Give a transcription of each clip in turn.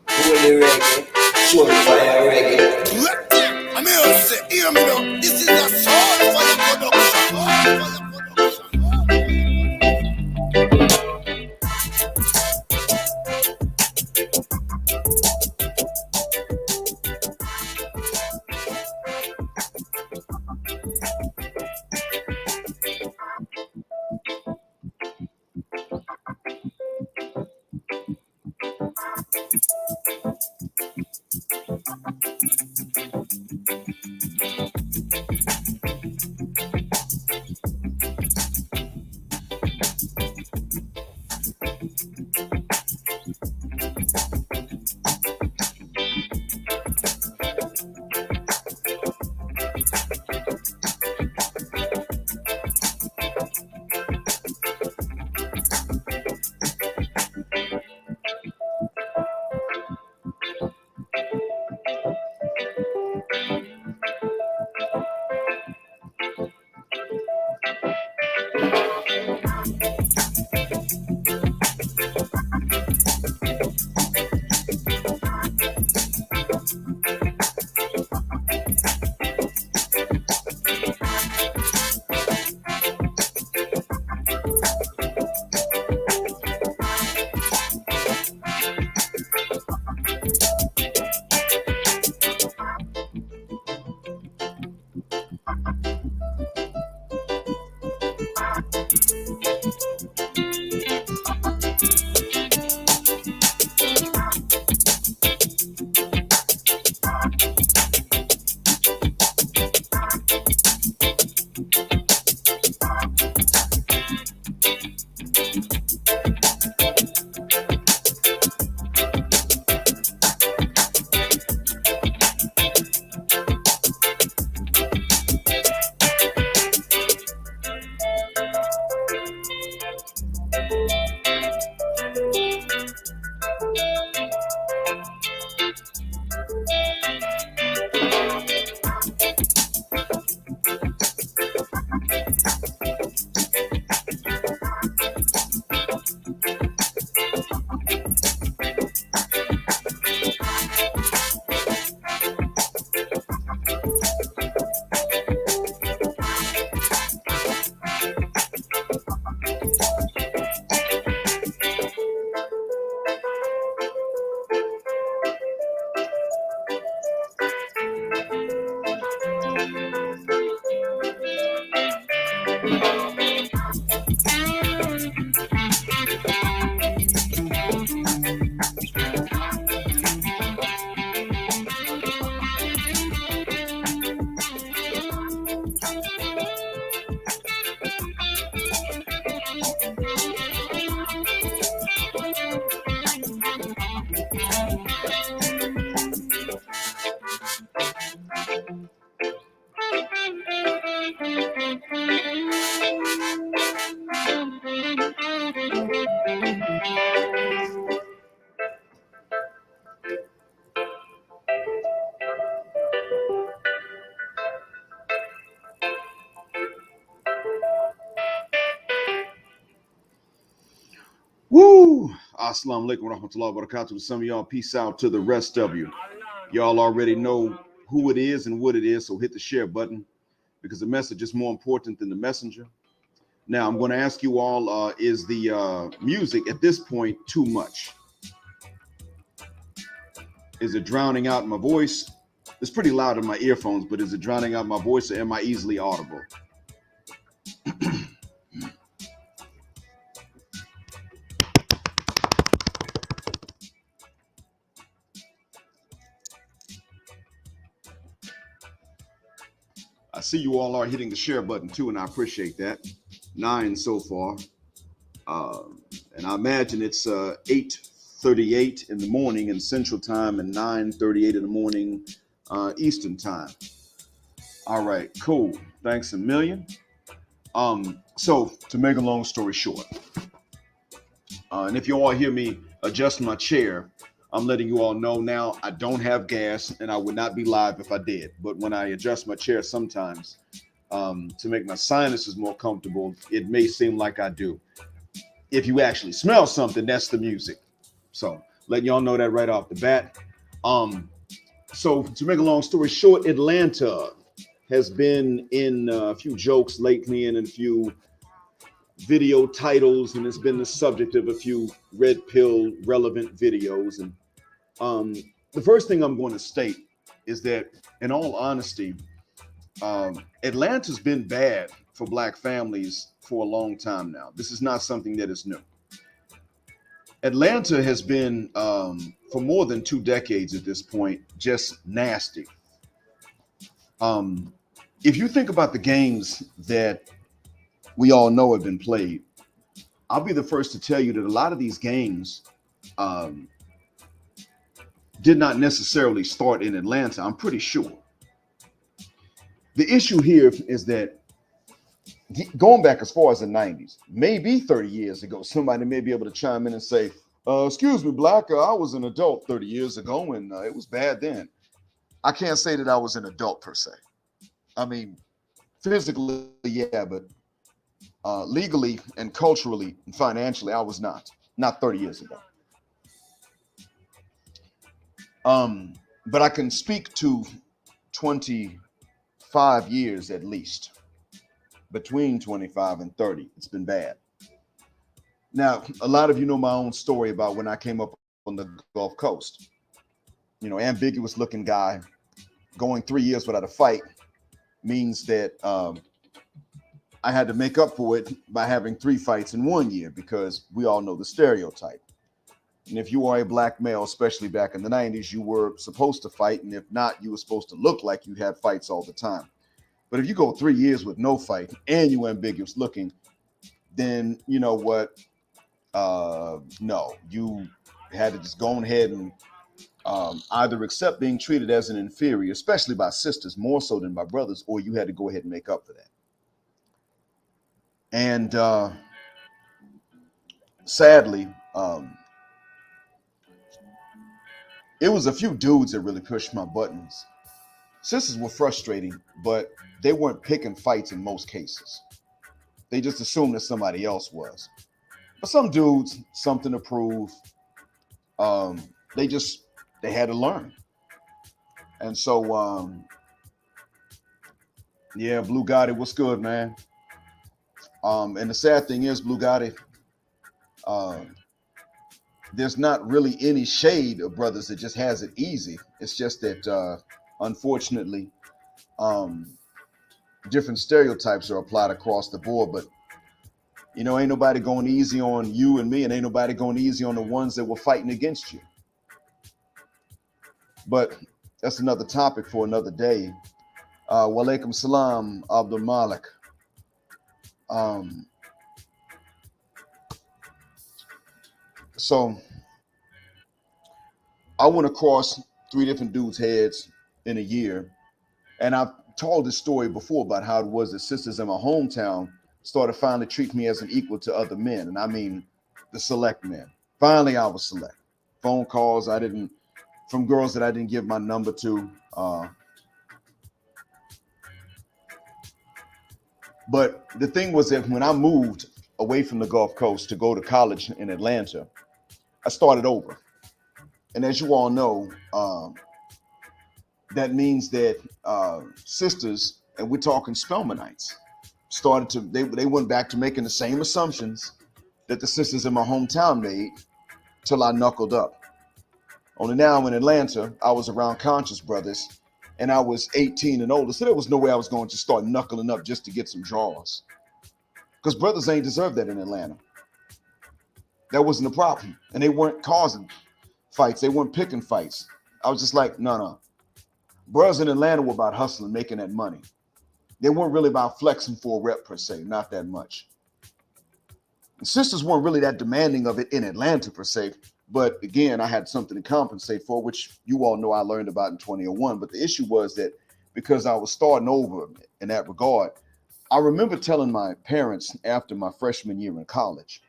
Holy reggae, Soulfyah reggae. I'm here to say, hear me now. This is a Soulfyah production. Woo! Assalamu alaikum wa rahmatullahi wa barakatuh. To some of y'all, peace out to the rest of you. Y'all already know who it is and what it is, so hit the share button because the message is more important than the messenger. Now, I'm going to ask you all, is the music at this point too much? Is it drowning out my voice? It's pretty loud in my earphones, but is it drowning out my voice or am I easily audible? I see you all are hitting the share button too, and I appreciate that. 9 so far. And I imagine it's 8:38 in the morning in Central Time and 9:38 in the morning Eastern Time. All right, cool. Thanks a million. So to make a long story short, and if you all hear me adjust my chair, I'm letting you all know now I don't have gas and I would not be live if I did. But when I adjust my chair sometimes to make my sinuses more comfortable, it may seem like I do. If you actually smell something, that's the music. So letting y'all know that right off the bat. So to make a long story short, Atlanta has been in a few jokes lately and in a few video titles, and it's been the subject of a few red pill relevant videos. And the first thing I'm going to state is that, in all honesty, Atlanta's been bad for Black families for a long time now. This is not something that is new. Atlanta has been, for more than 2 decades at this point, just nasty. If you think about the games that we all know have been played, I'll be the first to tell you that a lot of these games did not necessarily start in Atlanta, I'm pretty sure. The issue here is that going back as far as the 90s, maybe 30 years ago, somebody may be able to chime in and say, excuse me, Black, I was an adult 30 years ago and it was bad then. I can't say that I was an adult per se. I mean, physically, yeah, but legally and culturally and financially, I was not 30 years ago. But I can speak to 25 years at least. Between 25 and 30, it's been bad. Now, a lot of you know my own story about when I came up on the Gulf Coast. You know, ambiguous looking guy, going 3 years without a fight means that I had to make up for it by having 3 fights in 1 year, because we all know the stereotype. And if you are a Black male, especially back in the 90s, you were supposed to fight. And if not, you were supposed to look like you had fights all the time. But if you go 3 years with no fight and you ambiguous looking, then you know what? No, you had to just go ahead and either accept being treated as an inferior, especially by sisters, more so than by brothers, or you had to go ahead and make up for that. And sadly, it was a few dudes that really pushed my buttons. Sisters were frustrating, but they weren't picking fights in most cases. They just assumed that somebody else was. But some dudes, something to prove, they had to learn. And so, yeah, Blue Gotti, what's good, man? And the sad thing is, Blue Gotti, there's not really any shade of brothers that just has it easy. It's just that, unfortunately, different stereotypes are applied across the board. But, you know, ain't nobody going easy on you and me, and ain't nobody going easy on the ones that were fighting against you. But that's another topic for another day. Walaikum salam, Abdul Malik. Um, so I went across 3 different dudes' heads in a year. And I've told this story before about how it was that sisters in my hometown started finally treating me as an equal to other men. And I mean the select men. Finally, I was select. Phone calls I didn't, from girls that I didn't give my number to. But the thing was that when I moved away from the Gulf Coast to go to college in Atlanta, I started over. And as you all know, that means that sisters, and we're talking Spelmanites, started to they went back to making the same assumptions that the sisters in my hometown made till I knuckled up. Only now in Atlanta, I was around conscious brothers, and I was 18 and older, so there was no way I was going to start knuckling up just to get some draws. Because brothers ain't deserved that in Atlanta. That wasn't a problem. And they weren't causing fights. They weren't picking fights. I was just like, no. Brothers in Atlanta were about hustling, making that money. They weren't really about flexing for a rep per se, not that much. And sisters weren't really that demanding of it in Atlanta per se. But again, I had something to compensate for, which you all know I learned about in 2001. But the issue was that because I was starting over in that regard, I remember telling my parents after my freshman year in college,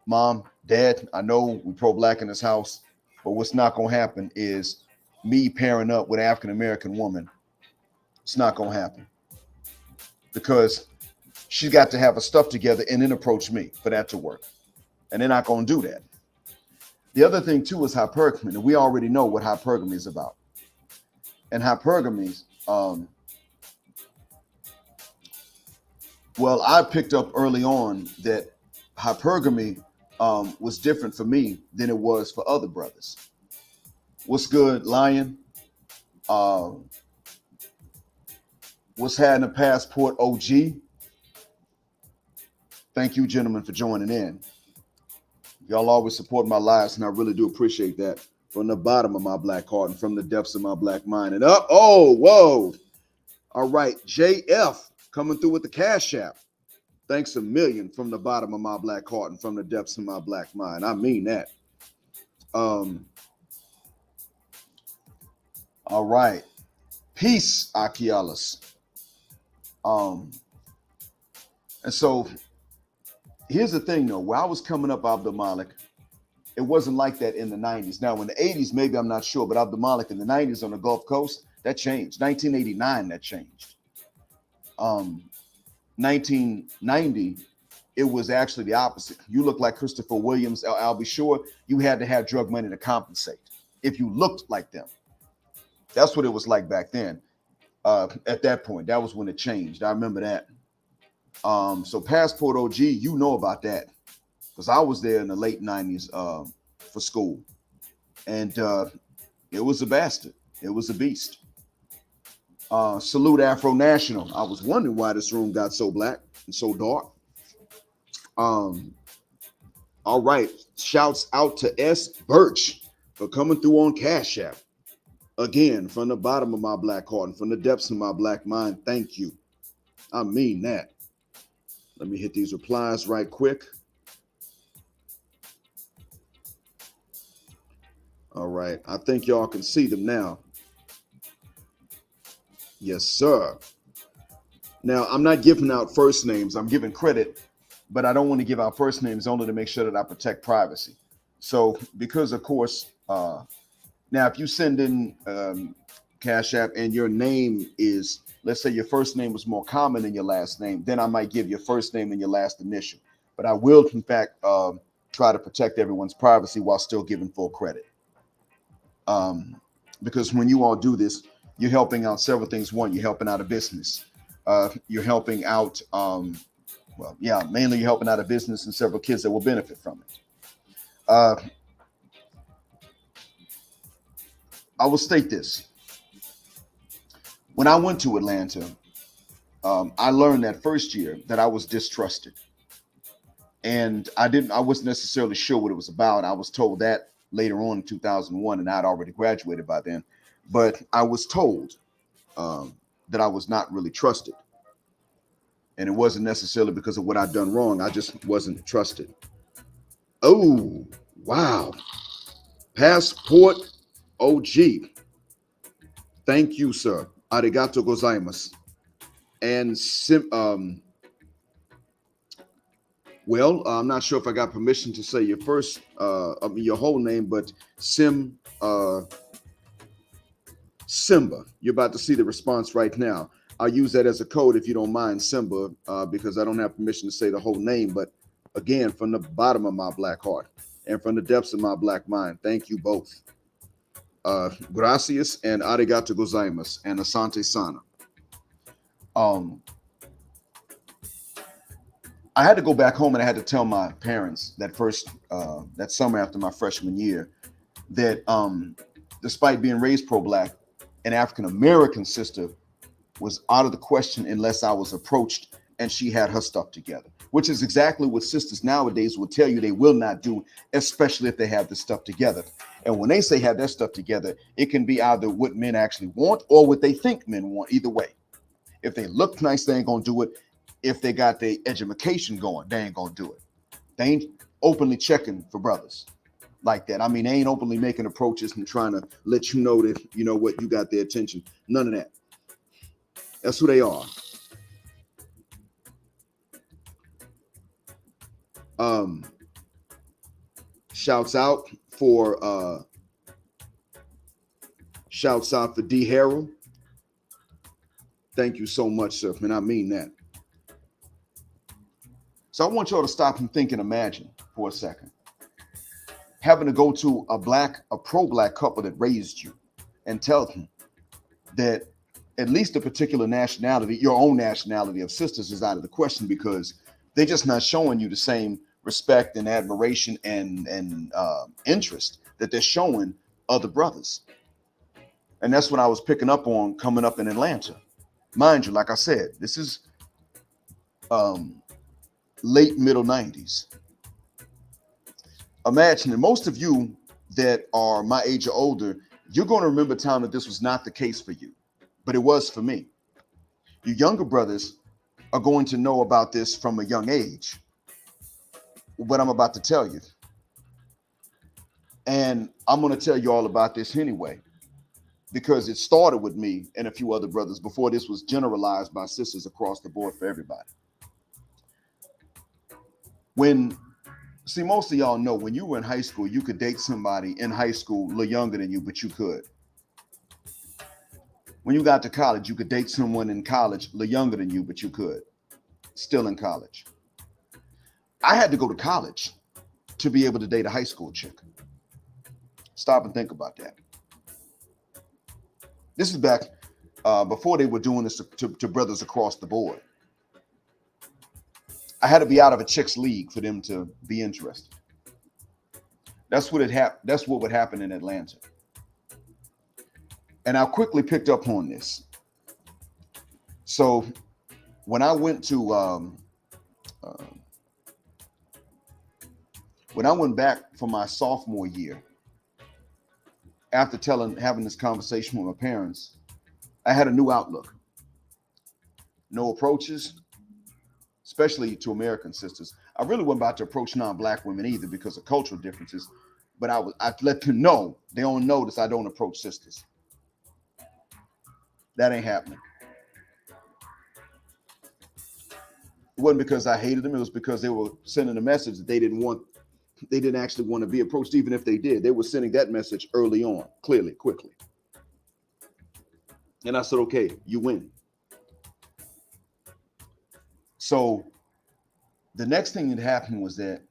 Mom, Dad, I know we pro-black in this house, but what's not going to happen is me pairing up with an African-American woman. It's not going to happen because she's got to have her stuff together and then approach me for that to work. And they're not going to do that. The other thing, too, is hypergamy. And we already know what hypergamy is about. And hypergamy, well, I picked up early on that hypergamy was different for me than it was for other brothers. What's good, Lion? What's had in the passport, OG? Thank you, gentlemen, for joining in. Y'all always support my lives, and I really do appreciate that from the bottom of my black heart and from the depths of my black mind. And up, oh, whoa. All right, JF coming through with the Cash App. Thanks a million from the bottom of my black heart and from the depths of my black mind. I mean that. All right. Peace, Akialis. And so here's the thing, though. Where I was coming up, Abdul Malik, it wasn't like that in the 90s. Now, in the 80s, maybe I'm not sure, but Abdul Malik in the 90s on the Gulf Coast, that changed. 1989, that changed. 1990, it was actually the opposite. You look like Christopher Williams, I'll be sure you had to have drug money to compensate if you looked like them. That's what it was like back then. At that point, that was when it changed. I remember that. So Passport OG, you know about that because I was there in the late 90s for school, and it was a bastard. It was a beast. Salute Afro National. I was wondering why this room got so black and so dark. All right. Shouts out to S. Birch for coming through on Cash App. Again, from the bottom of my black heart and from the depths of my black mind, thank you. I mean that. Let me hit these replies right quick. All right. I think y'all can see them now. Yes, sir. Now, I'm not giving out first names. I'm giving credit, but I don't want to give out first names only to make sure that I protect privacy. So because, of course, now if you send in Cash App and your name is, let's say your first name was more common than your last name, then I might give your first name and your last initial. But I will, in fact, try to protect everyone's privacy while still giving full credit. Because when you all do this, you're helping out several things. One, you're helping out a business. You're helping out, mainly you're helping out a business and several kids that will benefit from it. I will state this. When I went to Atlanta, I learned that first year that I was distrusted. And I wasn't necessarily sure what it was about. I was told that later on in 2001, and I'd already graduated by then. But I was told that I was not really trusted. And it wasn't necessarily because of what I'd done wrong. I just wasn't trusted. Oh, wow. Passport OG. Thank you, sir. Arigato gozaimasu. And well, I'm not sure if I got permission to say your first, your whole name, but Simba. You're about to see the response right now. I'll use that as a code if you don't mind, Simba, because I don't have permission to say the whole name. But again, from the bottom of my black heart and from the depths of my black mind, thank you both. Gracias and arigato gozaimasu and asante sana. I had to go back home and I had to tell my parents that summer after my freshman year that despite being raised pro-black, an African American sister was out of the question unless I was approached and she had her stuff together, which is exactly what sisters nowadays will tell you they will not do, especially if they have this stuff together. And when they say have their stuff together, it can be either what men actually want or what they think men want, either way. If they look nice, they ain't gonna do it. If they got their education going, they ain't gonna do it. They ain't openly checking for brothers like that. I mean, they ain't openly making approaches and trying to let you know that, you know what, you got their attention. None of that. That's who they are. Shouts out for D Harrell. Thank you so much, sir, and I mean that. So I want y'all to stop and think and imagine for a second. Having to go to a pro-black couple that raised you and tell them that at least a particular nationality, your own nationality of sisters is out of the question because they're just not showing you the same respect and admiration and interest that they're showing other brothers. And that's what I was picking up on coming up in Atlanta. Mind you, like I said, this is late middle 90s. Imagine, and most of you that are my age or older, you're going to remember a time that this was not the case for you, but it was for me. You younger brothers are going to know about this from a young age, what I'm about to tell you. And I'm going to tell you all about this anyway, because it started with me and a few other brothers before this was generalized by sisters across the board for everybody. See, most of y'all know when you were in high school, you could date somebody in high school a little younger than you, but you could. When you got to college, you could date someone in college a little younger than you, but you could. Still in college. I had to go to college to be able to date a high school chick. Stop and think about that. This is back before they were doing this to brothers across the board. I had to be out of a chick's league for them to be interested. That's what would happen in Atlanta. And I quickly picked up on this. So when I went back for my sophomore year, after having this conversation with my parents, I had a new outlook. No approaches, especially to American sisters. I really wasn't about to approach non-black women either because of cultural differences, but I let them know, they don't notice I don't approach sisters. That ain't happening. It wasn't because I hated them, it was because they were sending a message that they didn't actually want to be approached, even if they did. They were sending that message early on, clearly, quickly. And I said, okay, you win. So the next thing that happened was that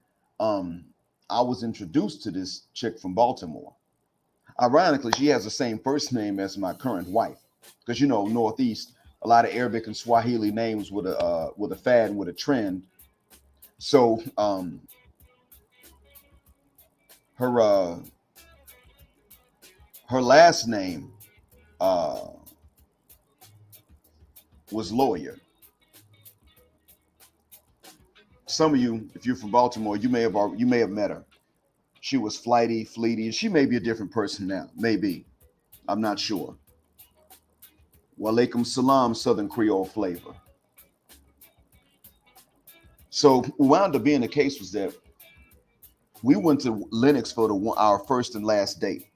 I was introduced to this chick from Baltimore. Ironically, she has the same first name as my current wife, because you know, Northeast, a lot of Arabic and Swahili names with a fad and with a trend. So her last name was Lawyer. Some of you, if you're from Baltimore, you may have met her. She was flighty, fleety. She may be a different person now. Maybe. I'm not sure. Walaikum salam, Southern Creole flavor. So what wound up being the case was that we went to Lenox for our first and last date.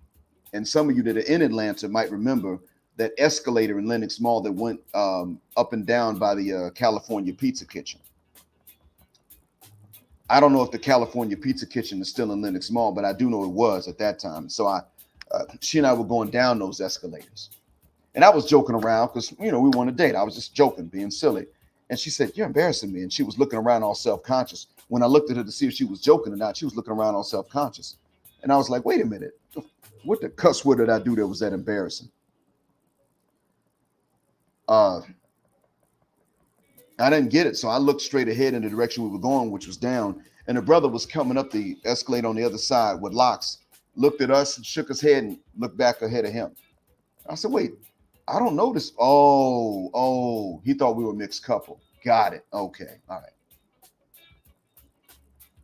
And some of you that are in Atlanta might remember that escalator in Lenox Mall that went up and down by the California Pizza Kitchen. I don't know if the California Pizza Kitchen is still in Lenox Mall, but I do know it was at that time. So she and I were going down those escalators. And I was joking around because, we want to date. I was just joking, being silly. And she said, "You're embarrassing me." And she was looking around all self-conscious. When I looked at her to see if she was joking or not, she was looking around all self-conscious. And I was like, wait a minute. What the cuss word did I do that was that embarrassing? I didn't get it. So I looked straight ahead in the direction we were going, which was down. And the brother was coming up the escalator on the other side with locks, looked at us and shook his head and looked back ahead of him. I said, wait, I don't know this. Oh, he thought we were a mixed couple. Got it. Okay. All right.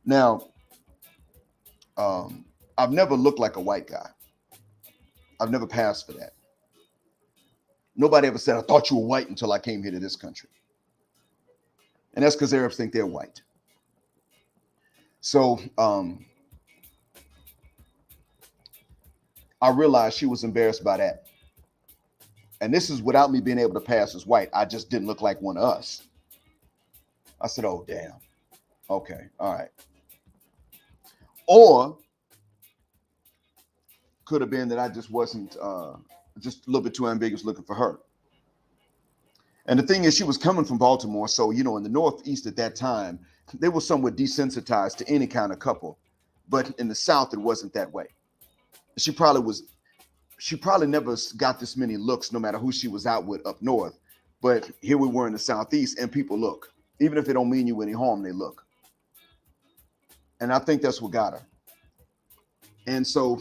Now, I've never looked like a white guy. I've never passed for that. Nobody ever said, "I thought you were white," until I came here to this country. And that's because Arabs think they're white. So I realized she was embarrassed by that. And this is without me being able to pass as white. I just didn't look like one of us. I said, oh, damn. Okay. All right. Or could have been that I just wasn't just a little bit too ambiguous looking for her. And the thing is, she was coming from Baltimore. So, in the Northeast at that time, they were somewhat desensitized to any kind of couple. But in the South, it wasn't that way. She probably never got this many looks, no matter who she was out with up north. But here we were in the Southeast, and people look. Even if they don't mean you any harm, they look. And I think that's what got her. And so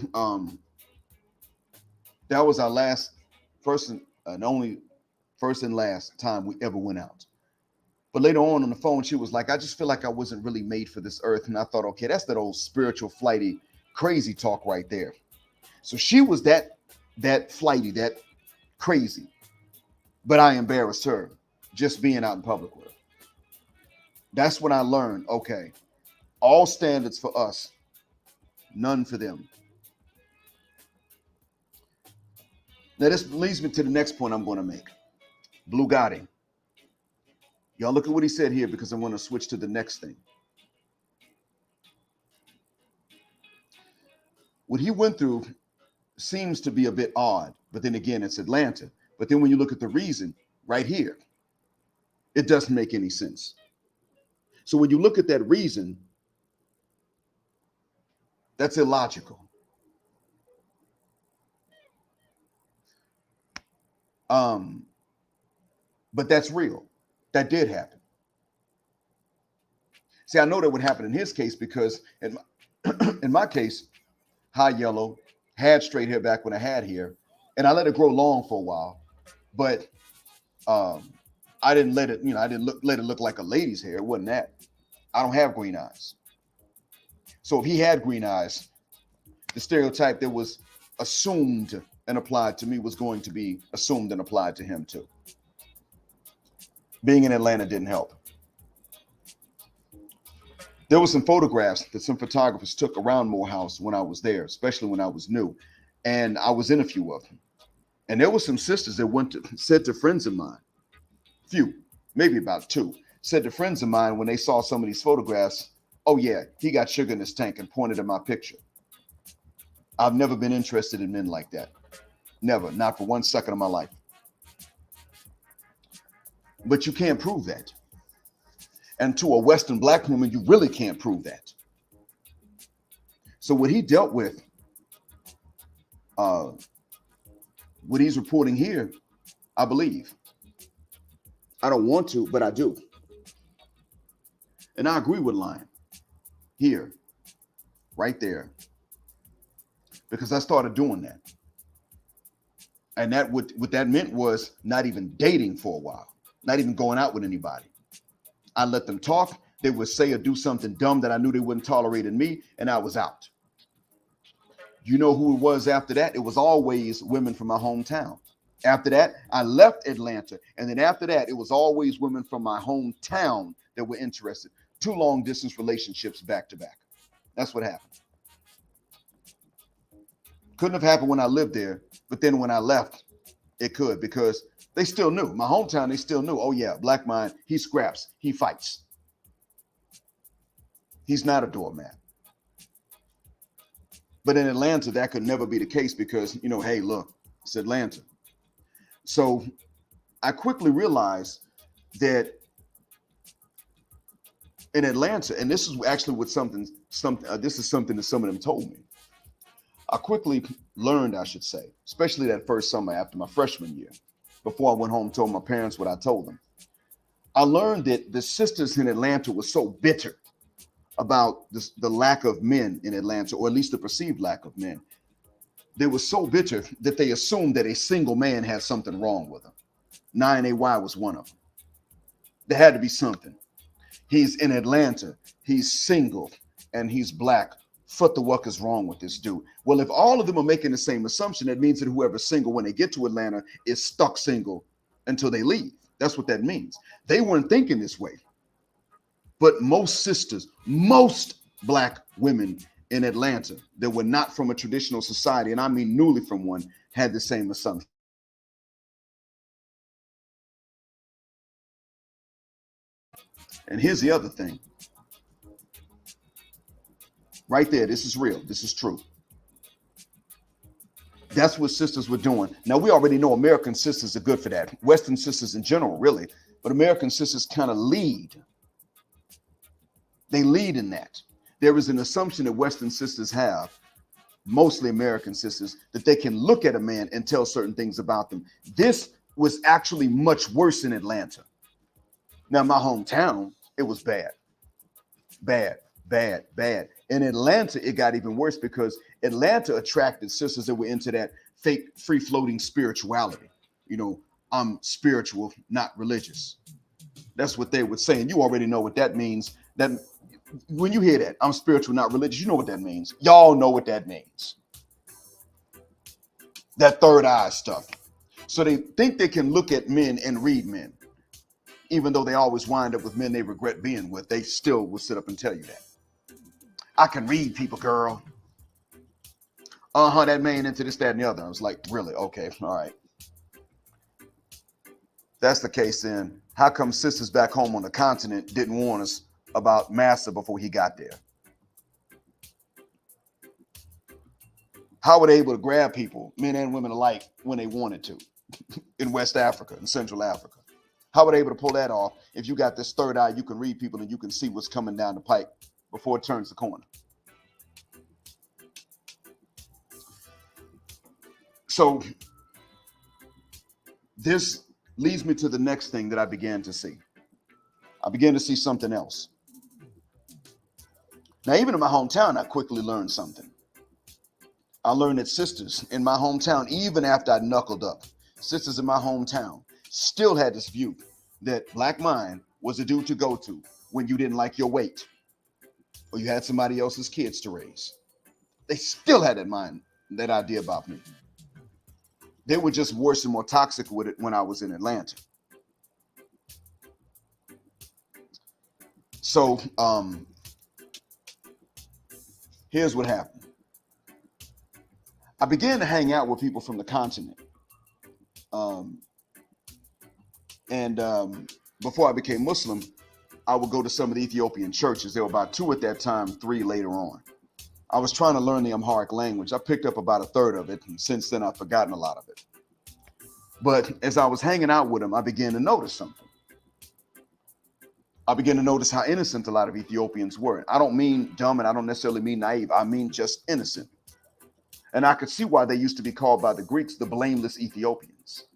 that was our first and last time we ever went out. But later on the phone, she was like, "I just feel like I wasn't really made for this earth." And I thought, okay, that's that old spiritual, flighty, crazy talk right there. So she was that flighty, that crazy. But I embarrassed her just being out in public with her. That's when I learned, okay, all standards for us, none for them. Now, this leads me to the next point I'm going to make. Blue Gotti. Y'all look at what he said here, because I'm going to switch to the next thing. What he went through seems to be a bit odd, but then again, it's Atlanta. But then when you look at the reason right here, it doesn't make any sense. So when you look at that reason, that's illogical. But that's real. That did happen. See, I know that would happen in his case because in my case, high yellow, had straight hair back when I had hair, and I let it grow long for a while, but I didn't let it, let it look like a lady's hair. It wasn't that. I don't have green eyes. So if he had green eyes, the stereotype that was assumed and applied to me was going to be assumed and applied to him too. Being in Atlanta didn't help. There were some photographs that some photographers took around Morehouse when I was there, especially when I was new. And I was in a few of them. And there were some sisters that said to friends of mine, few, maybe about two, said to friends of mine when they saw some of these photographs, "Oh yeah, he got sugar in his tank," and pointed at my picture. I've never been interested in men like that. Never, not for 1 second of my life. But you can't prove that. And to a Western black woman, you really can't prove that. So what he dealt with, what he's reporting here, I believe. I don't want to, but I do. And I agree with Lion here, right there, because I started doing that. And that what that meant was not even dating for a while, not even going out with anybody. I let them talk. They would say or do something dumb that I knew they wouldn't tolerate in me, and I was out. You know who it was after that? It was always women from my hometown. After that, I left Atlanta. And then after that, it was always women from my hometown that were interested. 2 long distance relationships back to back. That's what happened. Couldn't have happened when I lived there, but then when I left, it could, because they still knew. My hometown, they still knew, oh yeah, black man, he scraps, he fights. He's not a doormat. But in Atlanta, that could never be the case because, you know, hey, look, it's Atlanta. So I quickly realized that in Atlanta, and this is actually what this is something that some of them told me. I quickly learned, I should say, especially that first summer after my freshman year, before I went home and told my parents what I told them. I learned that the sisters in Atlanta were so bitter about the lack of men in Atlanta, or at least the perceived lack of men. They were so bitter that they assumed that a single man had something wrong with them. 9AY was one of them. There had to be something. He's in Atlanta, he's single, and he's black. What the wuck is wrong with this dude? Well, if all of them are making the same assumption, that means that whoever's single when they get to Atlanta is stuck single until they leave. That's what that means. They weren't thinking this way. But most sisters, most black women in Atlanta that were not from a traditional society, and I mean newly from one, had the same assumption. And here's the other thing. Right there, this is real. This is true. That's what sisters were doing. Now, we already know American sisters are good for that. Western sisters in general, really. But American sisters kind of lead. They lead in that. There is an assumption that Western sisters have, mostly American sisters, that they can look at a man and tell certain things about them. This was actually much worse in Atlanta. Now, my hometown, it was bad. Bad, bad, bad. In Atlanta, it got even worse because Atlanta attracted sisters that were into that fake, free-floating spirituality. You know, I'm spiritual, not religious. That's what they would say. And you already know what that means. That when you hear that, I'm spiritual, not religious, you know what that means. Y'all know what that means. That third eye stuff. So they think they can look at men and read men. Even though they always wind up with men they regret being with, they still will sit up and tell you that. I can read people, girl. That man into this, that, and the other. I was like, really? Okay, all right. That's the case then. How come sisters back home on the continent didn't warn us about Master before he got there? How were they able to grab people, men and women alike, when they wanted to in West Africa and Central Africa? How were they able to pull that off if you got this third eye, you can read people and you can see what's coming down the pipe before it turns the corner? So this leads me to the next thing that I began to see. I began to see something else. Now, even in my hometown, I quickly learned something. I learned that sisters in my hometown, even after I knuckled up, sisters in my hometown still had this view that black mind was a dude to go to when you didn't like your weight or you had somebody else's kids to raise. They still had that idea about me. They were just worse and more toxic with it when I was in Atlanta. So here's what happened. I began to hang out with people from the continent. Before I became Muslim, I would go to some of the Ethiopian churches. There were about 2 at that time, 3 later on. I was trying to learn the Amharic language. I picked up about 1/3 of it, and since then I've forgotten a lot of it. But as I was hanging out with them, I began to notice something. I began to notice how innocent a lot of Ethiopians were. I don't mean dumb, and I don't necessarily mean naive. I mean just innocent. And I could see why they used to be called by the Greeks the blameless Ethiopians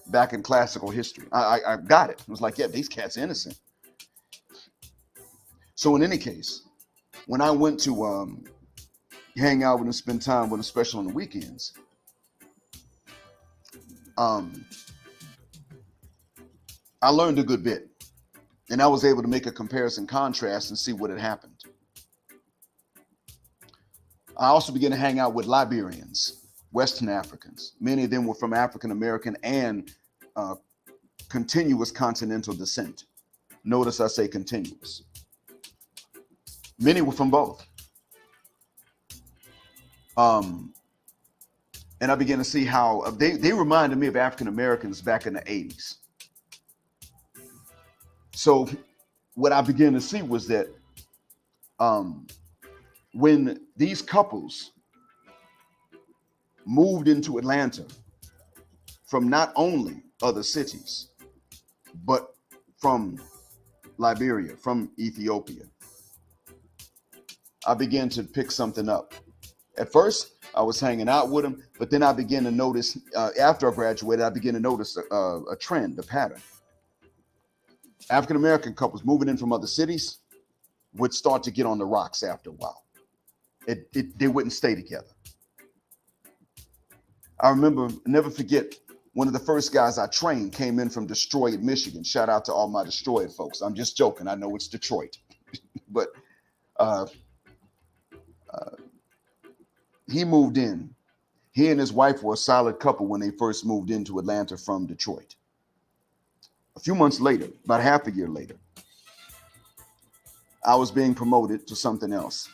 back in classical history. I got it. I was like, yeah, these cats are innocent. So in any case, when I went to hang out with them, spend time with them, especially on the weekends, I learned a good bit. And I was able to make a comparison contrast and see what had happened. I also began to hang out with Liberians. Western Africans. Many of them were from African American and continuous continental descent. Notice I say continuous. Many were from both. And I began to see how they reminded me of African Americans back in the 80s. So what I began to see was that when these couples moved into Atlanta from not only other cities, but from Liberia, from Ethiopia, I began to pick something up. At first, I was hanging out with them, but then I began to notice, after I graduated, I began to notice a trend, a pattern. African-American couples moving in from other cities would start to get on the rocks after a while. They wouldn't stay together. I remember, never forget, one of the first guys I trained came in from Detroit, Michigan. Shout out to all my Detroit folks. I'm just joking. I know it's Detroit. But he moved in. He and his wife were a solid couple when they first moved into Atlanta from Detroit. A few months later, about half a year later, I was being promoted to something else.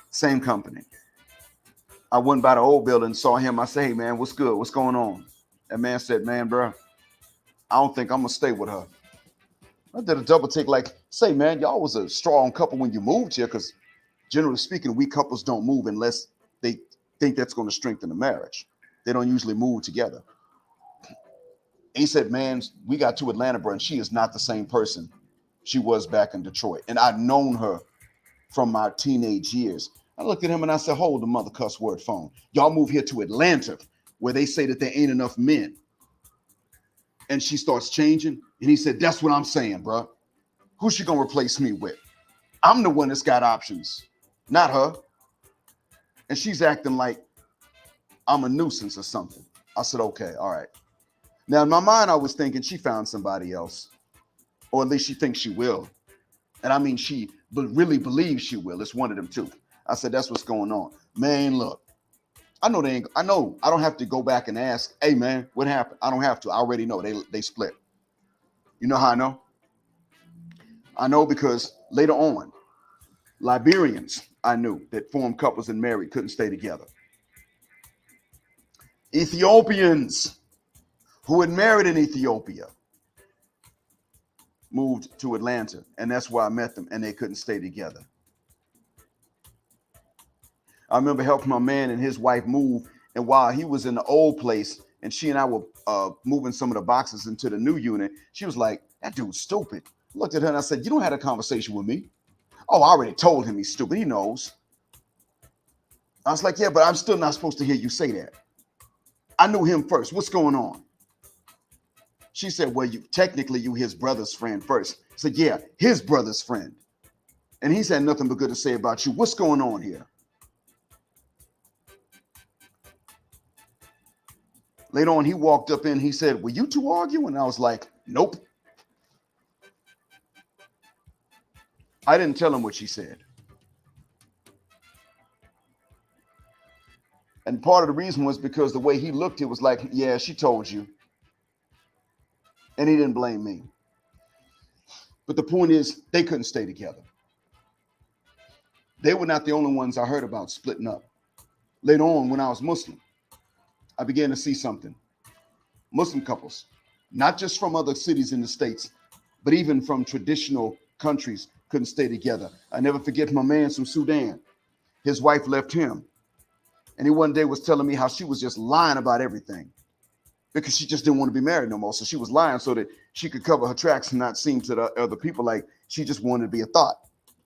Same company. I went by the old building, saw him. I said, hey, man, what's good? What's going on? That man said, man, bro, I don't think I'm going to stay with her. I did a double take like, say, man, y'all was a strong couple when you moved here because generally speaking, we couples don't move unless they think that's going to strengthen the marriage. They don't usually move together. He said, man, we got to Atlanta, bro, and she is not the same person she was back in Detroit. And I'd known her from my teenage years. I looked at him and I said, hold the mother cuss word phone. Y'all move here to Atlanta where they say that there ain't enough men. And she starts changing. And he said, that's what I'm saying, bro. Who's she going to replace me with? I'm the one that's got options, not her. And she's acting like I'm a nuisance or something. I said, okay, all right. Now, in my mind, I was thinking she found somebody else, or at least she thinks she will. And I mean, she really believes she will. It's one of them two. I said, that's what's going on. Man, look, I know I don't have to go back and ask, hey, man, what happened? I don't have to. I already know they split. You know how I know? I know because later on, Liberians I knew that formed couples and married couldn't stay together. Ethiopians who had married in Ethiopia moved to Atlanta, and that's where I met them, and they couldn't stay together. I remember helping my man and his wife move, and while he was in the old place and she and I were moving some of the boxes into the new unit, she was like, that dude's stupid. I looked at her and I said, you don't have a conversation with me. Oh, I already told him he's stupid. He knows. I was like, yeah, but I'm still not supposed to hear you say that. I knew him first. What's going on? She said, well, technically you his brother's friend first. I said, yeah, his brother's friend. And he's had nothing but good to say about you. What's going on here? Later on, he walked up in, he said, were you two arguing? And I was like, nope. I didn't tell him what she said. And part of the reason was because the way he looked, it was like, yeah, she told you. And he didn't blame me. But the point is, they couldn't stay together. They were not the only ones I heard about splitting up. Later on, when I was Muslim, I began to see something. Muslim couples, not just from other cities in the States, but even from traditional countries, couldn't stay together. I never forget my man from Sudan. His wife left him. And he one day was telling me how she was just lying about everything because she just didn't want to be married no more. So she was lying so that she could cover her tracks and not seem to the other people like she just wanted to be a thought.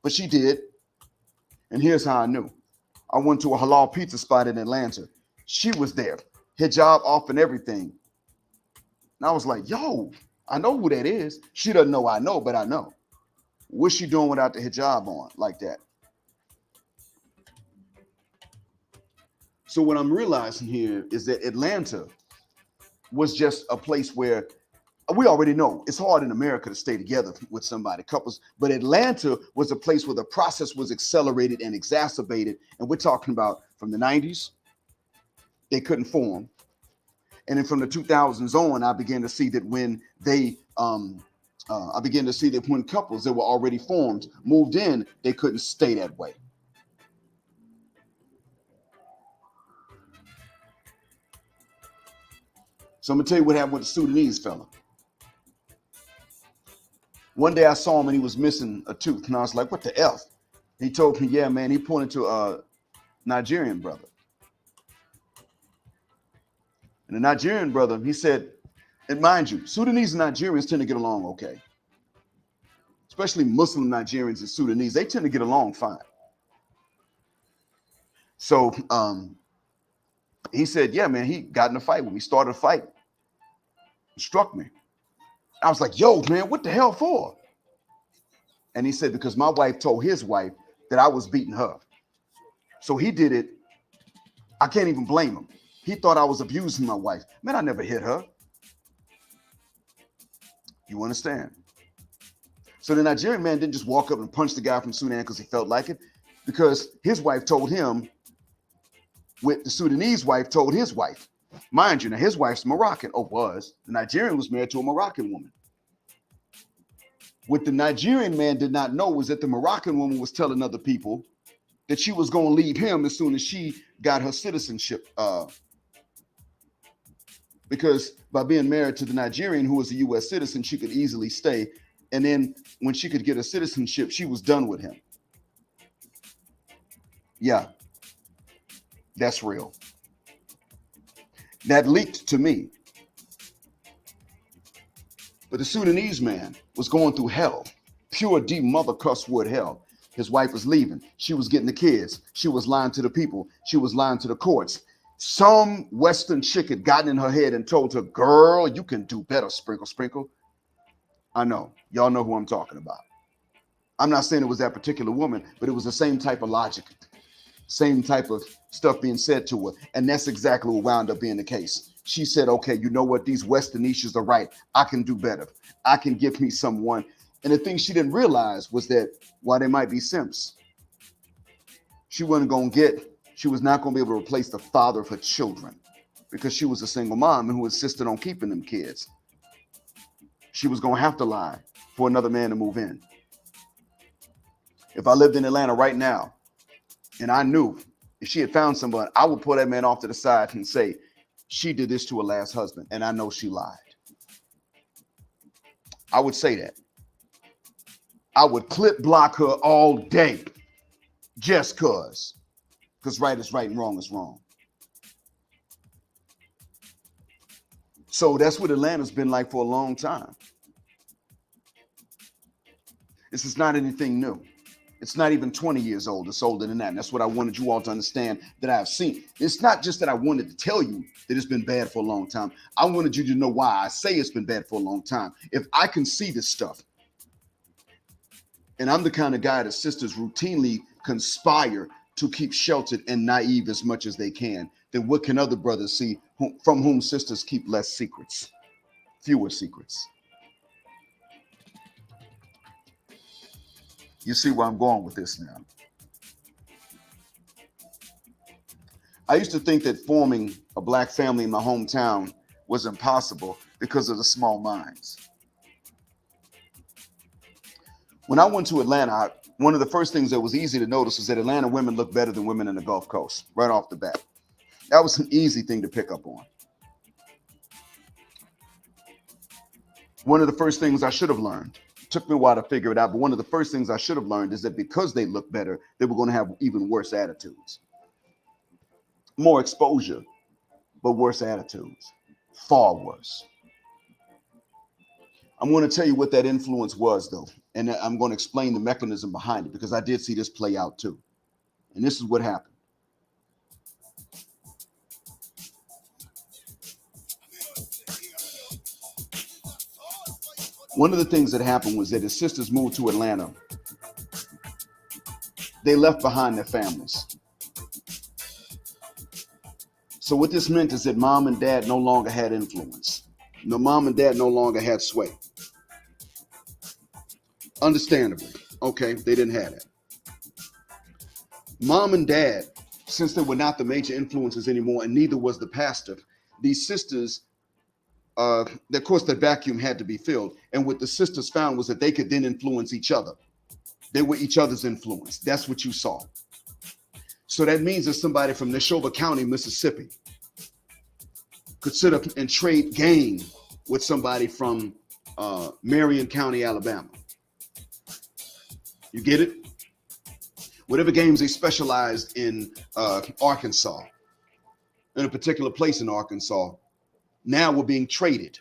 But she did. And here's how I knew. I went to a halal pizza spot in Atlanta. She was there, hijab off and everything. And I was like, yo, I know who that is. She doesn't know I know, but I know. What's she doing without the hijab on like that? So what I'm realizing here is that Atlanta was just a place where we already know it's hard in America to stay together with somebody, couples, but Atlanta was a place where the process was accelerated and exacerbated. And we're talking about from the 90s they couldn't form. And then from the 2000s on, I began to see that when when couples that were already formed moved in, they couldn't stay that way. So I'm gonna tell you what happened with the Sudanese fella. One day I saw him and he was missing a tooth, and I was like, "What the F?" He told me, "Yeah, man." He pointed to a Nigerian brother, and the Nigerian brother, he said, and mind you, Sudanese and Nigerians tend to get along okay, especially Muslim Nigerians and Sudanese. They tend to get along fine. So he said, "Yeah, man." He got in a fight with me, started a fight, struck me. I was like, "Yo, man, what the hell for?" And he said, "Because my wife told his wife that I was beating her. So he did it. I can't even blame him. He thought I was abusing my wife. Man, I never hit her." You understand? So the Nigerian man didn't just walk up and punch the guy from Sudan because he felt like it, because his wife told him what the Sudanese wife told his wife. Mind you, now his wife's Moroccan, or was. The Nigerian was married to a Moroccan woman. What the Nigerian man did not know was that the Moroccan woman was telling other people that she was going to leave him as soon as she got her citizenship. Because by being married to the Nigerian, who was a U.S. citizen, she could easily stay. And then when she could get a citizenship, she was done with him. Yeah, that's real. That leaked to me. But the Sudanese man was going through hell, pure D mother cuss word hell. His wife was leaving. She was getting the kids. She was lying to the people. She was lying to the courts. Some Western chick had gotten in her head and told her, "Girl, you can do better, sprinkle, sprinkle." I know. Y'all know who I'm talking about. I'm not saying it was that particular woman, but it was the same type of logic, same type of stuff being said to her. And that's exactly what wound up being the case. She said, "Okay, you know what? These Westernistas are right. I can do better. I can give me someone." And the thing she didn't realize was that while they might be simps, she was not going to be able to replace the father of her children, because she was a single mom and who insisted on keeping them kids. She was going to have to lie for another man to move in. If I lived in Atlanta right now and I knew if she had found someone, I would pull that man off to the side and say, "She did this to her last husband, and I know she lied." I would say that. I would clip block her all day just because right is right and wrong is wrong. So that's what Atlanta's been like for a long time. This is not anything new. It's not even 20 years old. It's older than that. And that's what I wanted you all to understand that I've seen. It's not just that I wanted to tell you that it's been bad for a long time. I wanted you to know why I say it's been bad for a long time. If I can see this stuff, and I'm the kind of guy that sisters routinely conspire to keep sheltered and naive as much as they can, then what can other brothers see from whom sisters keep less secrets, fewer secrets? You see where I'm going with this now. I used to think that forming a black family in my hometown was impossible because of the small minds. When I went to Atlanta, one of the first things that was easy to notice was that Atlanta women look better than women in the Gulf Coast, right off the bat. That was an easy thing to pick up on. One of the first things I should have learned, it took me a while to figure it out, but one of the first things I should have learned is that because they look better, they were going to have even worse attitudes. More exposure, but worse attitudes. Far worse. I'm going to tell you what that influence was, though, and I'm going to explain the mechanism behind it, because I did see this play out too. And this is what happened. One of the things that happened was that as sisters moved to Atlanta, they left behind their families. So what this meant is that mom and dad no longer had influence. No, mom and dad no longer had sway. Understandably, okay, they didn't have it. Mom and dad since they were not the major influences anymore, and neither was the pastor, these sisters, of course, that vacuum had to be filled. And what the sisters found was that they could then influence each other. They were each other's influence. That's what you saw. So that means that somebody from Neshoba County, Mississippi, could sit up and trade game with somebody from Marion County, Alabama. You get it? Whatever games they specialized in Arkansas, in a particular place in Arkansas, now we're being traded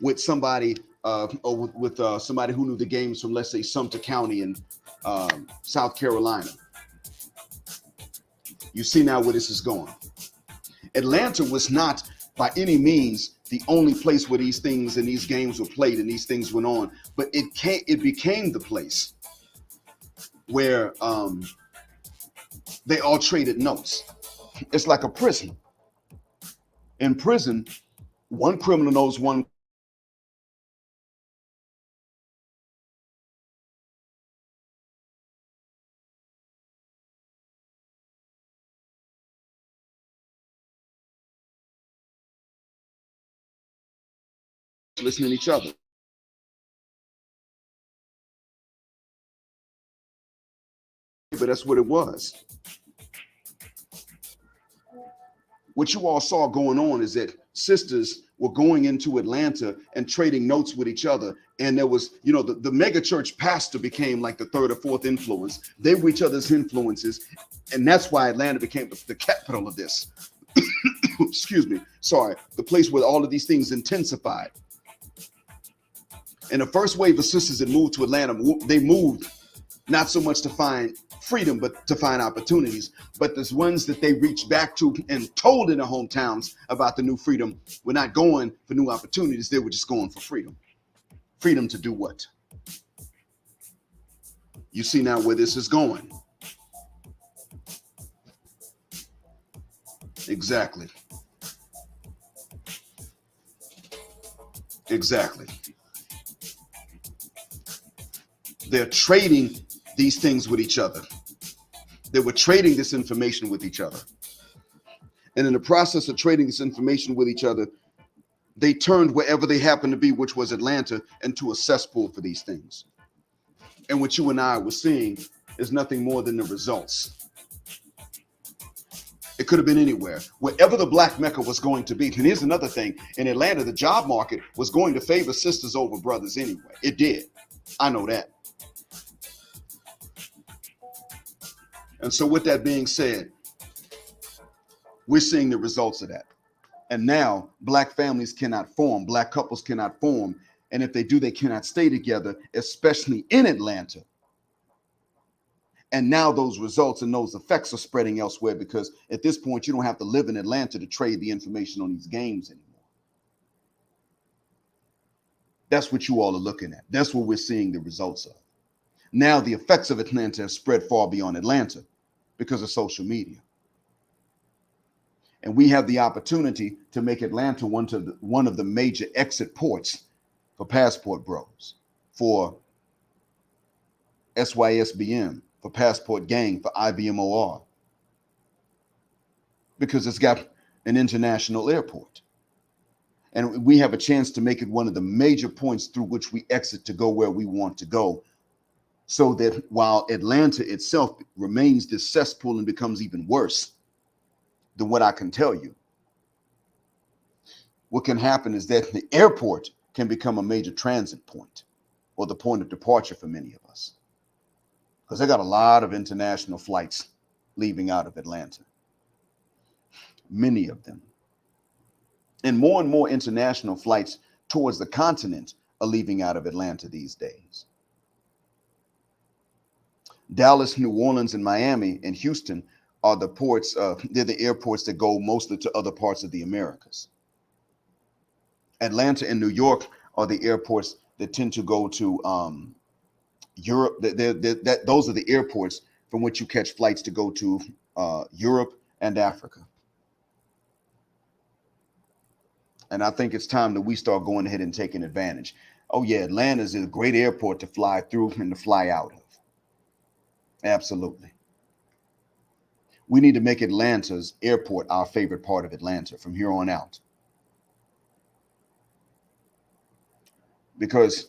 with somebody or with somebody who knew the games from, let's say, Sumter County in South Carolina. You see now where this is going. Atlanta was not by any means the only place where these things and these games were played and these things went on, but it became the place where they all traded notes. It's like a prison. In prison, one criminal knows one listening to each other. But that's what it was. What you all saw going on is that sisters were going into Atlanta and trading notes with each other. And there was, you know, the mega church pastor became like the third or fourth influence. They were each other's influences. And that's why Atlanta became the capital of this. Excuse me. Sorry. The place where all of these things intensified. And the first wave of sisters that moved to Atlanta, they moved not so much to find freedom, but to find opportunities. But the ones that they reached back to and told in their hometowns about the new freedom were not going for new opportunities. They were just going for freedom. Freedom to do what? You see now where this is going. Exactly. Exactly. They're trading these things with each other. They were trading this information with each other. And in the process of trading this information with each other, they turned wherever they happened to be, which was Atlanta, into a cesspool for these things. And what you and I were seeing is nothing more than the results. It could have been anywhere. Wherever the Black Mecca was going to be. And here's another thing. In Atlanta, the job market was going to favor sisters over brothers anyway. It did. I know that. And so with that being said, we're seeing the results of that. And now Black families cannot form, Black couples cannot form. And if they do, they cannot stay together, especially in Atlanta. And now those results and those effects are spreading elsewhere, because at this point, you don't have to live in Atlanta to trade the information on these games anymore. That's what you all are looking at. That's what we're seeing the results of. Now the effects of Atlanta have spread far beyond Atlanta because of social media. And we have the opportunity to make Atlanta one of the major exit ports for passport bros, for SYSBM, for Passport Gang, for IBMOR, because it's got an international airport. And we have a chance to make it one of the major points through which we exit to go where we want to go, so that while Atlanta itself remains this cesspool and becomes even worse than what I can tell you, what can happen is that the airport can become a major transit point, or the point of departure for many of us. Because they got a lot of international flights leaving out of Atlanta. Many of them. And more international flights towards the continent are leaving out of Atlanta these days. Dallas, New Orleans, and Miami, and Houston are the ports, they're the airports that go mostly to other parts of the Americas. Atlanta and New York are the airports that tend to go to Europe. Those are the airports from which you catch flights to go to Europe and Africa. And I think it's time that we start going ahead and taking advantage. Oh yeah, Atlanta is a great airport to fly through and to fly out of. Absolutely. We need to make Atlanta's airport our favorite part of Atlanta from here on out. Because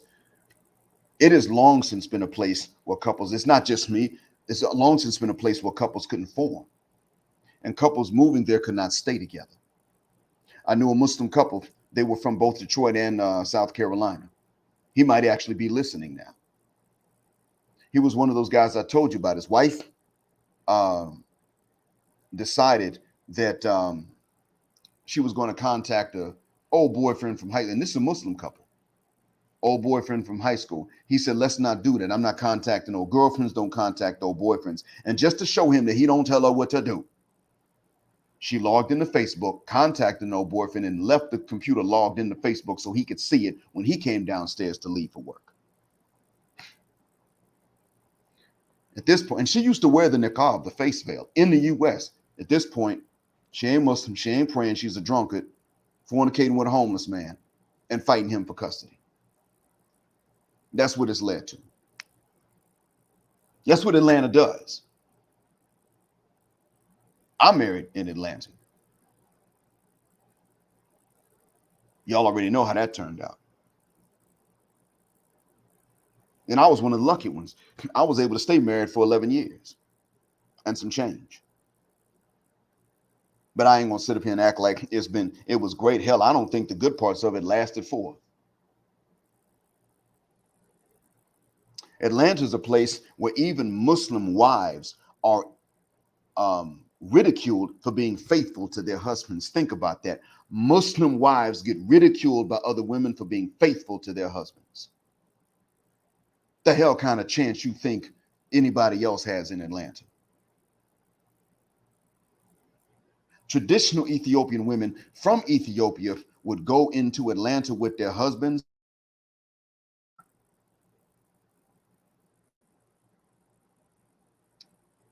it has long since been a place where couples, it's not just me, it's long since been a place where couples couldn't form. And couples moving there could not stay together. I knew a Muslim couple, they were from both Detroit and South Carolina. He might actually be listening now. He was one of those guys I told you about. His wife decided that she was going to contact a old boyfriend from high school. And this is a Muslim couple. Old boyfriend from high school. He said, let's not do that. I'm not contacting old girlfriends. Don't contact old boyfriends. And just to show him that he don't tell her what to do, she logged into Facebook, contacted an old boyfriend, and left the computer logged into Facebook so he could see it when he came downstairs to leave for work. At this point, and she used to wear the niqab, the face veil, in the U.S. At this point, she ain't Muslim, she ain't praying, she's a drunkard, fornicating with a homeless man, and fighting him for custody. That's what it's led to. That's what Atlanta does. I'm married in Atlanta. Y'all already know how that turned out. And I was one of the lucky ones. I was able to stay married for 11 years and some change. But I ain't gonna sit up here and act like it was great. Hell, I don't think the good parts of it lasted for. Atlanta is a place where even Muslim wives are ridiculed for being faithful to their husbands. Think about that. Muslim wives get ridiculed by other women for being faithful to their husbands. The hell kind of chance you think anybody else has in Atlanta? Traditional Ethiopian women from Ethiopia would go into Atlanta with their husbands.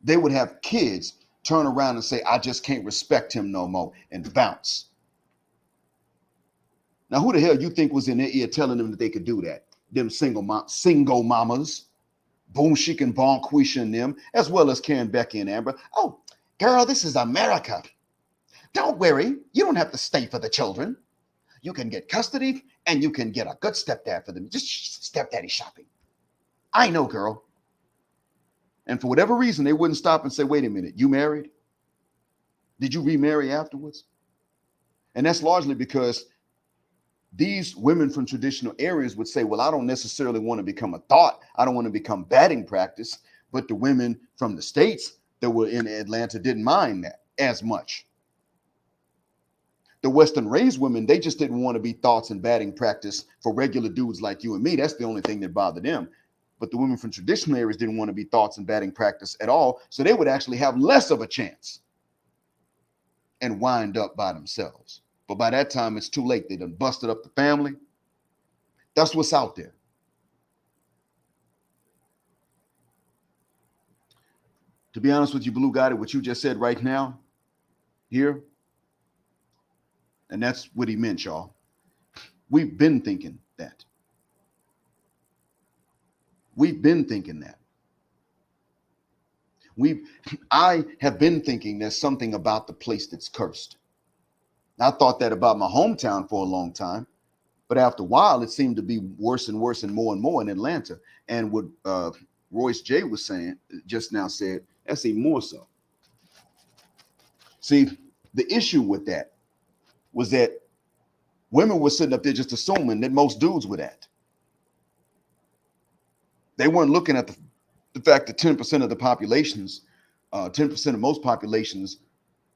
They would have kids turn around and say, I just can't respect him no more, and bounce. Now, who the hell you think was in their ear telling them that they could do that? Them single mamas, Boom Chic and Bon Quisha and them, as well as Karen, Becky, and Amber. Oh, girl, this is America. Don't worry, you don't have to stay for the children. You can get custody and you can get a good stepdad for them. Just stepdaddy shopping. I know, girl. And for whatever reason, they wouldn't stop and say, wait a minute, you married? Did you remarry afterwards? And that's largely because these women from traditional areas would say, well, I don't necessarily want to become a thought. I don't want to become batting practice. But the women from the States that were in Atlanta didn't mind that as much. The Western raised women, they just didn't want to be thoughts and batting practice for regular dudes like you and me. That's the only thing that bothered them. But the women from traditional areas didn't want to be thoughts and batting practice at all. So they would actually have less of a chance and wind up by themselves. But by that time, it's too late. They done busted up the family. That's what's out there. To be honest with you, Blue Gotti, what you just said right now, here, and that's what he meant, y'all. We've been thinking that. We've been thinking that. I have been thinking there's something about the place that's cursed. I thought that about my hometown for a long time, but after a while, it seemed to be worse and worse and more in Atlanta. And what Royce J was saying just now said, that's even more so. See, the issue with that was that women were sitting up there just assuming that most dudes were that. They weren't looking at the fact that 10% of the populations, 10% of most populations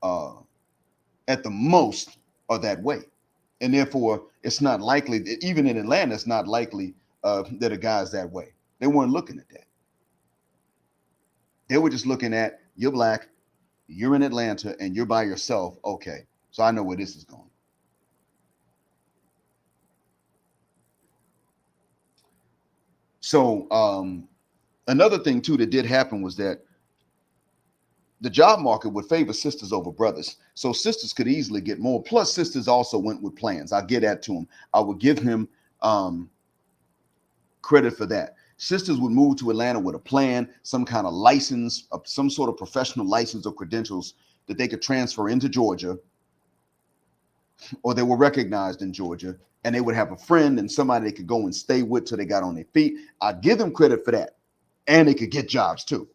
at the most are that way. And therefore, it's not likely, even in Atlanta, it's not likely that a guy's that way. They weren't looking at that. They were just looking at, you're black, you're in Atlanta, and you're by yourself. Okay, so I know where this is going. So another thing, too, that did happen was that the job market would favor sisters over brothers. So sisters could easily get more. Plus, sisters also went with plans. I'll get that to him. I would give him credit for that. Sisters would move to Atlanta with a plan, some kind of license, some sort of professional license or credentials that they could transfer into Georgia, or they were recognized in Georgia, and they would have a friend and somebody they could go and stay with till they got on their feet. I'd give them credit for that. And they could get jobs too.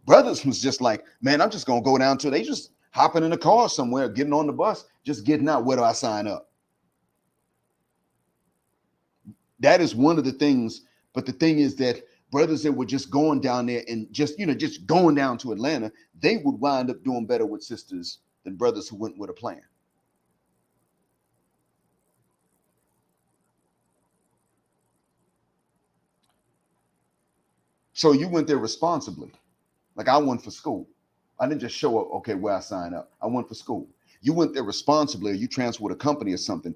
Brothers was just like, man, I'm just going to go down to, they just hopping in a car somewhere, getting on the bus, just getting out. Where do I sign up? That is one of the things. But the thing is that brothers that were just going down there and just going down to Atlanta, they would wind up doing better with sisters than brothers who went with a plan. So you went there responsibly. Like I went for school. I didn't just show up, okay, where I sign up. I went for school. You went there responsibly, or you transferred with a company or something,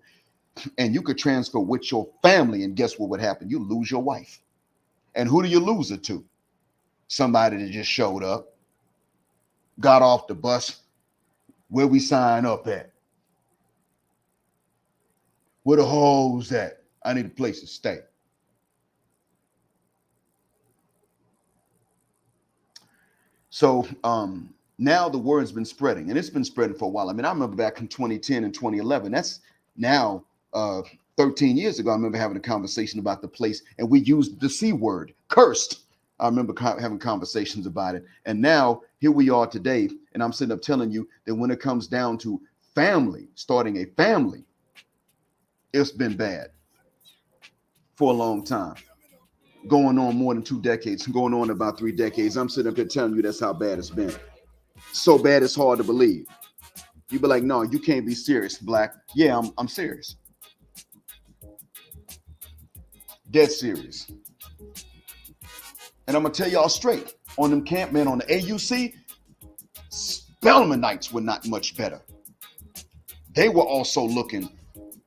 and you could transfer with your family, and guess what would happen? You lose your wife. And who do you lose it to? Somebody that just showed up, got off the bus. Where we sign up at? Where the hoes at? I need a place to stay. So now the word's been spreading, and it's been spreading for a while. I mean, I remember back in 2010 and 2011. That's now 13 years ago. I remember having a conversation about the place, and we used the C word, cursed. I remember having conversations about it. And now here we are today, and I'm sitting up telling you that when it comes down to family, starting a family, it's been bad for a long time. Going on more than 2 decades, going on about 3 decades. I'm sitting up here telling you that's how bad it's been. So bad it's hard to believe. You be like, no, you can't be serious, Black. Yeah, I'm serious. Dead serious. And I'm gonna tell y'all straight, on them campmen on the AUC, Spelmanites were not much better. They were also looking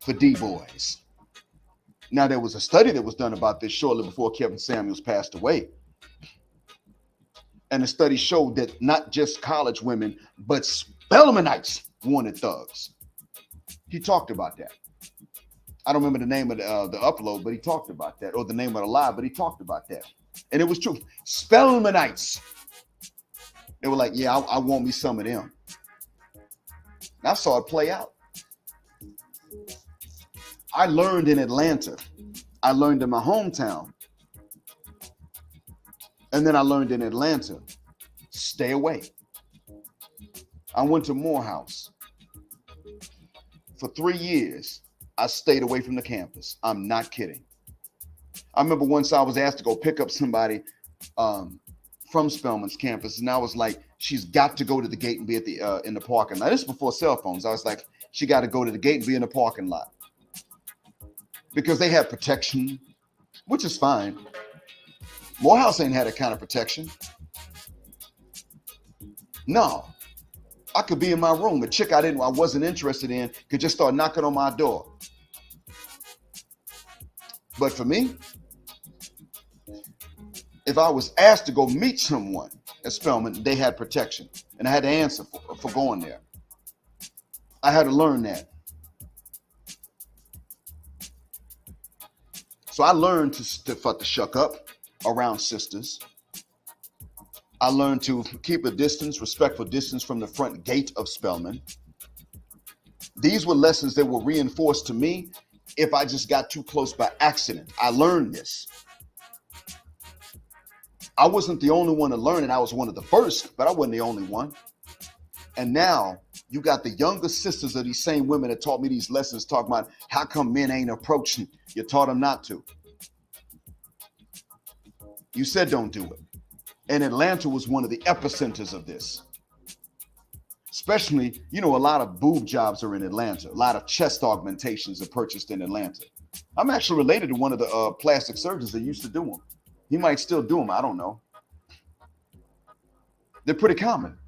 for D-boys. Now, there was a study that was done about this shortly before Kevin Samuels passed away. And the study showed that not just college women, but Spelmanites wanted thugs. He talked about that. I don't remember the name of the upload, but he talked about that, or the name of the live, but he talked about that. And it was true. Spelmanites. They were like, yeah, I want me some of them. And I saw it play out. I learned in Atlanta. I learned in my hometown. And then I learned in Atlanta. Stay away. I went to Morehouse. For 3 years, I stayed away from the campus. I'm not kidding. I remember once I was asked to go pick up somebody from Spelman's campus, and I was like, she's got to go to the gate and be at the in the parking lot. This is before cell phones. I was like, she got to go to the gate and be in the parking lot. Because they had protection, which is fine. Morehouse ain't had that kind of protection. No. I could be in my room. A chick I wasn't interested in could just start knocking on my door. But for me, if I was asked to go meet someone at Spelman, they had protection. And I had to answer for going there. I had to learn that. So I learned to shuck up around sisters. I learned to keep a distance, respectful distance from the front gate of Spelman. These were lessons that were reinforced to me if I just got too close by accident. I learned this. I wasn't the only one to learn it. I was one of the first, but I wasn't the only one. And now you got the younger sisters of these same women that taught me these lessons, talking about how come men ain't approaching. You taught them not to. You said don't do it. And Atlanta was one of the epicenters of this. Especially, a lot of boob jobs are in Atlanta. A lot of chest augmentations are purchased in Atlanta. I'm actually related to one of the plastic surgeons that used to do them. He might still do them. I don't know. They're pretty common.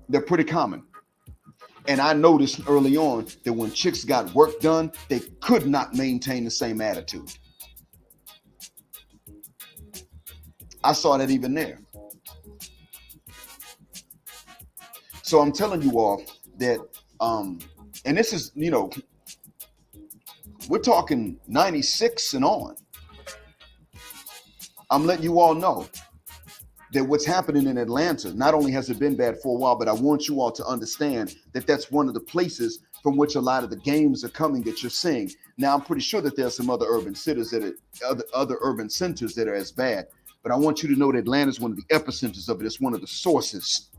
They're pretty common. And I noticed early on that when chicks got work done, they could not maintain the same attitude. I saw that even there. So I'm telling you all that, and this is, We're talking 96 and on. I'm letting you all know that what's happening in Atlanta, not only has it been bad for a while, but I want you all to understand that that's one of the places from which a lot of the games are coming that you're seeing. Now, I'm pretty sure that there's some other urban cities that are other urban centers that are as bad, but I want you to know that Atlanta is one of the epicenters of it. It's one of the sources.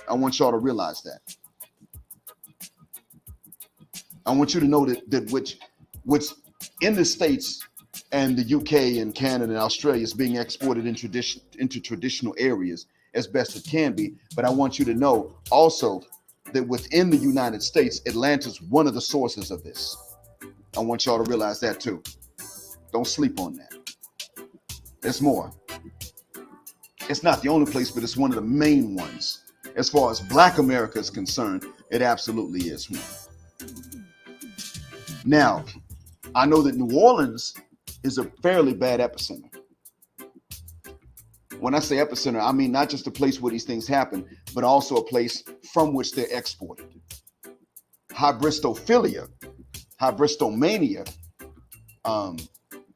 I want y'all to realize that. I want you to know that what's in the States and the UK and Canada and Australia is being exported into traditional areas as best it can be. But I want you to know also that within the United States, Atlanta's one of the sources of this. I want y'all to realize that too. Don't sleep on that. There's more. It's not the only place, but it's one of the main ones. As far as Black America is concerned, it absolutely is one. Now, I know that New Orleans is a fairly bad epicenter. When I say epicenter, I mean not just a place where these things happen, but also a place from which they're exported. Hybristophilia, Hybristomania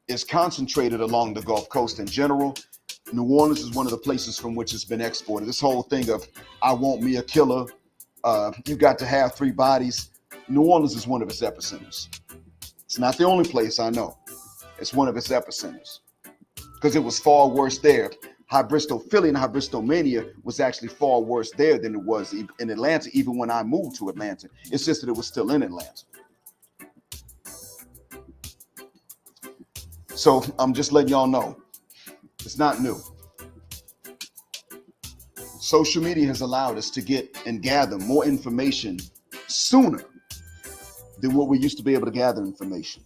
is concentrated along the Gulf Coast in general. New Orleans is one of the places from which it's been exported. This whole thing of, I want me a killer, you got to have 3 bodies. New Orleans is one of its epicenters. It's not the only place, I know. It's one of its epicenters because it was far worse there. Hybristophilia and Hybristomania was actually far worse there than it was in Atlanta, even when I moved to Atlanta. It's just that it was still in Atlanta. So I'm just letting y'all know, it's not new. Social media has allowed us to get and gather more information sooner than what we used to be able to gather information.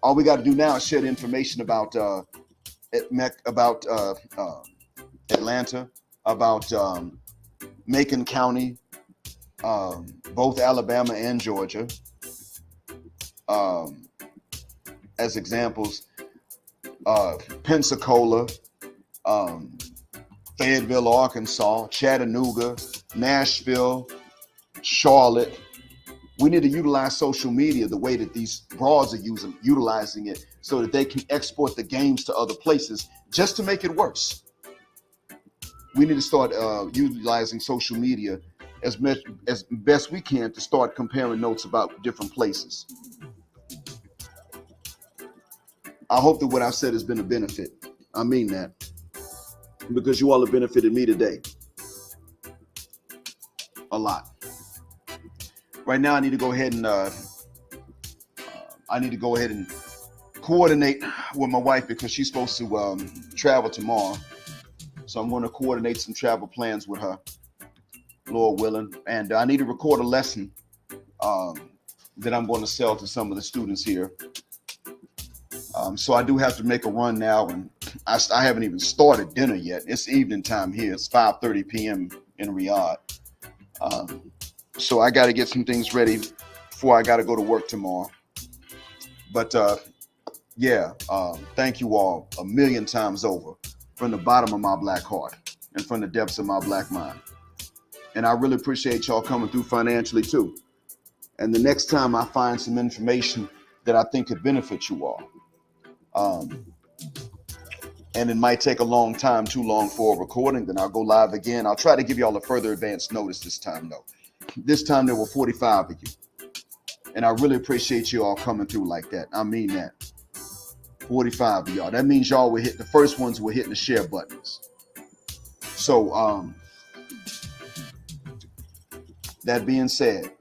All we got to do now is share the information about Atlanta, about Macon County, both Alabama and Georgia, as examples. Pensacola, Fayetteville, Arkansas, Chattanooga, Nashville, Charlotte. We need to utilize social media the way that these broads are utilizing it so that they can export the games to other places just to make it worse. We need to start utilizing social media as best we can to start comparing notes about different places. I hope that what I've said has been a benefit. I mean that, because you all have benefited me today a lot. Right now, I need to go ahead and coordinate with my wife because she's supposed to travel tomorrow. So I'm going to coordinate some travel plans with her, Lord willing. And I need to record a lesson that I'm going to sell to some of the students here. So I do have to make a run now, and I haven't even started dinner yet. It's evening time here. It's 5:30 p.m. in Riyadh. So I got to get some things ready before I got to go to work tomorrow. But thank you all a million times over from the bottom of my black heart and from the depths of my black mind. And I really appreciate y'all coming through financially too. And the next time I find some information that I think could benefit you all, and it might take a long time, too long for a recording, then I'll go live again. I'll try to give y'all a further advance notice this time though. This time there were 45 of you. And I really appreciate you all coming through like that. I mean that. 45 of y'all. That means y'all were the first ones were hitting the share buttons. So that being said,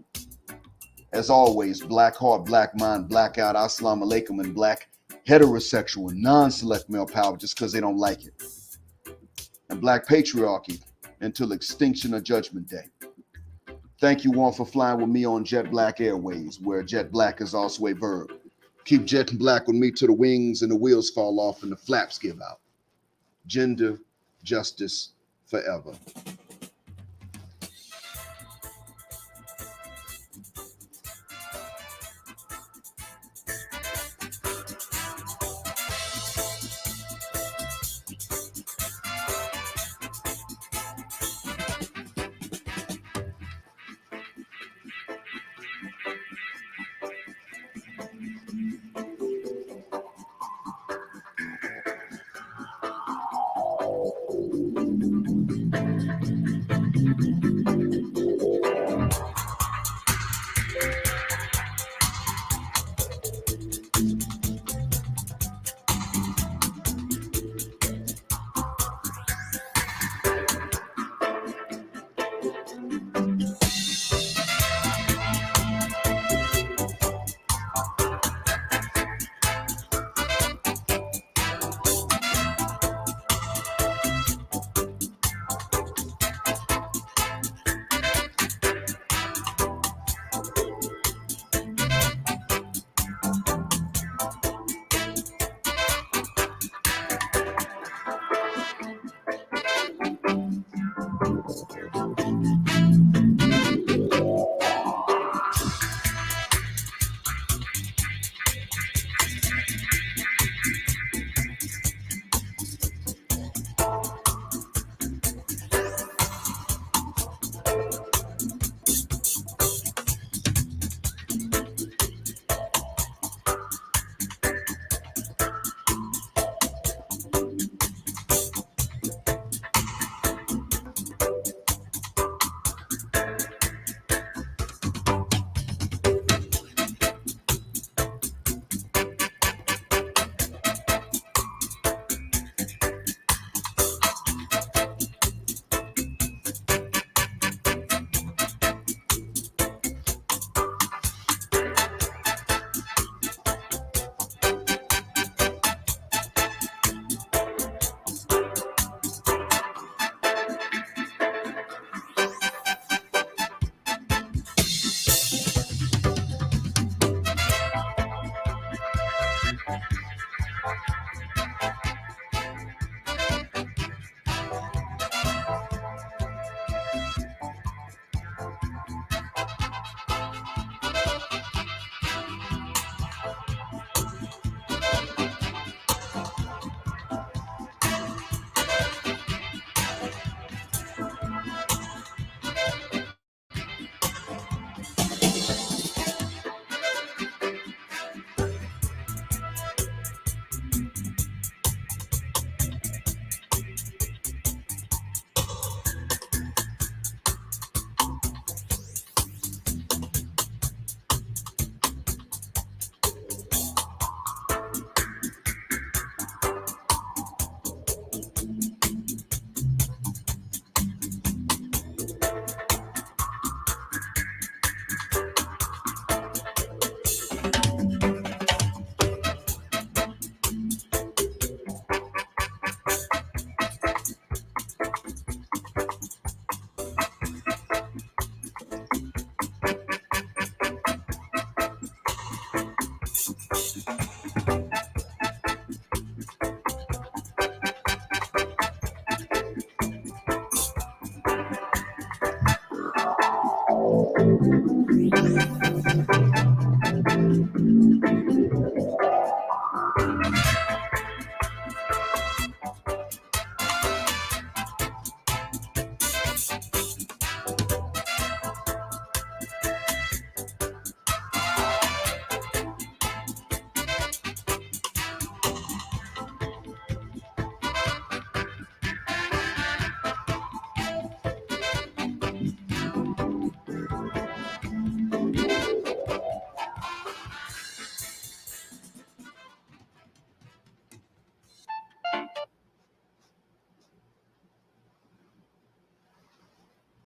as always, black heart, black mind, blackout, assalamu alaikum, and black heterosexual and non-select male power just because they don't like it. And black patriarchy until extinction or judgment day. Thank you all for flying with me on Jet Black Airways, where jet black is also a verb. Keep jet black with me till the wings and the wheels fall off and the flaps give out. Gender justice forever.